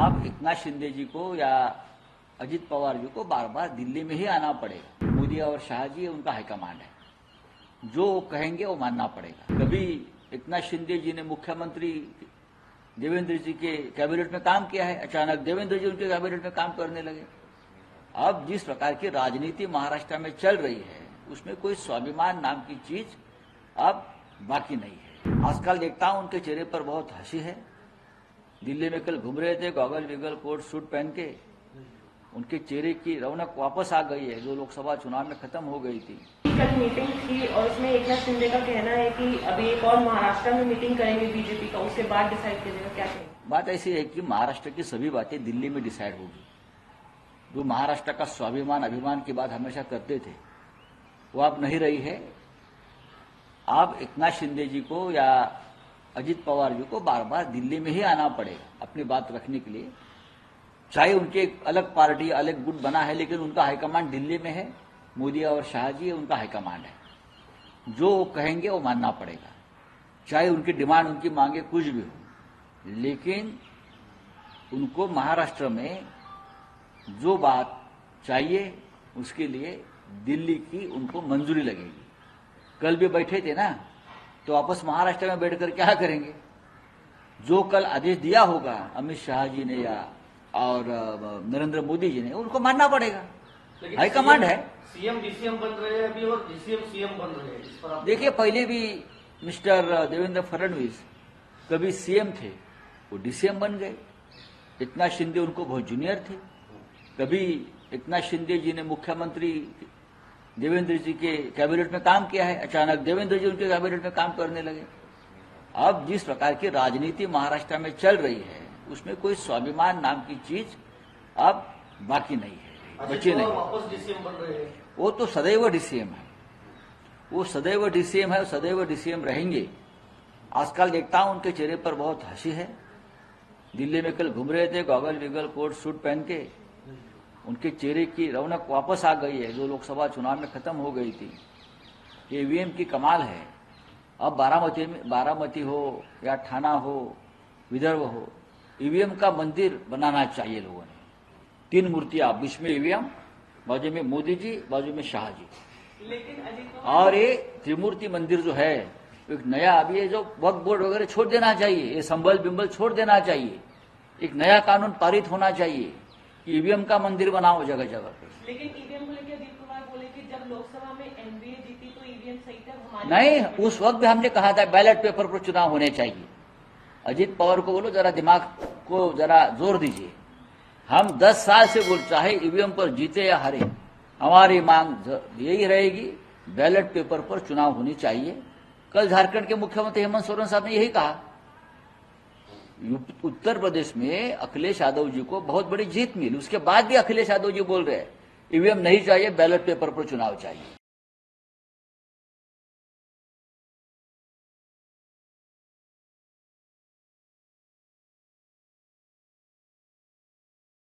आप एकनाथ शिंदे जी को या अजित पवार जी को बार बार दिल्ली में ही आना पड़ेगा। मोदी और शाह जी उनका हाईकमांड है, जो कहेंगे वो मानना पड़ेगा। कभी एकनाथ शिंदे जी ने मुख्यमंत्री देवेंद्र जी के कैबिनेट में काम किया है, अचानक देवेंद्र जी उनके कैबिनेट में काम करने लगे। अब जिस प्रकार की राजनीति महाराष्ट्र में चल रही है उसमें कोई स्वाभिमान नाम की चीज अब बाकी नहीं है। आजकल देखता हूं उनके चेहरे पर बहुत हंसी है। दिल्ली में कल घूम रहे थे गॉगल विगल कोट सूट पहन के, उनके चेहरे की रौनक वापस आ गई है जो लोकसभा चुनाव में खत्म हो गई थी। कल मीटिंग थी और उसमें एकनाथ शिंदे का कहना है कि अभी एक और महाराष्ट्र में मीटिंग करेंगे बीजेपी का, उसके बाद डिसाइड कीजिएगा। क्या कहेंगे? बात ऐसी है कि महाराष्ट्र की सभी बातें दिल्ली में डिसाइड होगी। जो महाराष्ट्र का स्वाभिमान अभिमान की बात हमेशा करते थे वो अब नहीं रही है। आप एकनाथ शिंदे जी को या अजित पवार जी को बार बार दिल्ली में ही आना पड़ेगा अपनी बात रखने के लिए। चाहे उनके एक अलग पार्टी अलग गुट बना है, लेकिन उनका हाईकमांड दिल्ली में है। मोदी और शाह जी उनका हाईकमांड है, जो कहेंगे वो मानना पड़ेगा। चाहे उनकी डिमांड उनकी मांगे कुछ भी हो, लेकिन उनको महाराष्ट्र में जो बात चाहिए उसके लिए दिल्ली की उनको मंजूरी लगेगी। कल भी बैठे थे ना, तो वापस महाराष्ट्र में बैठकर क्या करेंगे? जो कल आदेश दिया होगा अमित शाह जी ने या और नरेंद्र मोदी जी ने, उनको मानना पड़ेगा। हाईकमांड है। सीएम डीसीएम बन रहे हैं अभी और डीसीएम सीएम बन रहे हैं। इस पर आप देखिए, पहले भी मिस्टर देवेंद्र फडणवीस कभी सीएम थे, वो डीसीएम बन गए। एकनाथ शिंदे उनको बहुत जूनियर थे। कभी एकनाथ शिंदे जी ने मुख्यमंत्री देवेंद्र जी के कैबिनेट में काम किया है, अचानक देवेंद्र जी उनके कैबिनेट में काम करने लगे। अब जिस प्रकार की राजनीति महाराष्ट्र में चल रही है उसमें कोई स्वाभिमान नाम की चीज अब बाकी नहीं है, बची नहीं। वापस डीसीएम बन रहे हैं। वो तो सदैव डीसीएम है, वो सदैव डीसीएम है, सदैव डीसीएम रहेंगे। आजकल देखता हूं उनके चेहरे पर बहुत हंसी है। दिल्ली में कल घूम रहे थे गॉगल विगल कोट सूट पहन के, उनके चेहरे की रौनक वापस आ गई है जो लोकसभा चुनाव में खत्म हो गई थी। ईवीएम की कमाल है। अब बारामती हो या ठाना हो, विदर्भ हो, ईवीएम का मंदिर बनाना चाहिए लोगों ने। 3 मूर्तियां, बीच में ईवीएम, बाजू में मोदी जी, बाजू में शाह जी। लेकिन और ये त्रिमूर्ति मंदिर जो है एक नया, अभी ये जो वक्फ बोर्ड वगैरह छोड़ देना चाहिए, ये संबल बिंबल छोड़ देना चाहिए। एक नया कानून पारित होना चाहिए कि ईवीएम का मंदिर बनाओ जगह जगह पे। लेकिन ईवीएम को लेकर अजीत कुमार बोले कि जब लोकसभा में एनडीए जीती तो ईवीएम सही था, हमारे नहीं, उस वक्त भी हमने कहा था बैलेट पेपर पर चुनाव होने चाहिए। अजीत पवार को बोलो जरा दिमाग को जरा जोर दीजिए। हम 10 साल से बोल, चाहे ईवीएम पर जीते या हारे, हमारी मांग यही रहेगी, बैलेट पेपर पर चुनाव होनी चाहिए। कल झारखंड के मुख्यमंत्री हेमंत सोरेन साहब ने यही कहा। उत्तर प्रदेश में अखिलेश यादव जी को बहुत बड़ी जीत मिली, उसके बाद भी अखिलेश यादव जी बोल रहे हैं ईवीएम नहीं चाहिए, बैलेट पेपर पर चुनाव चाहिए।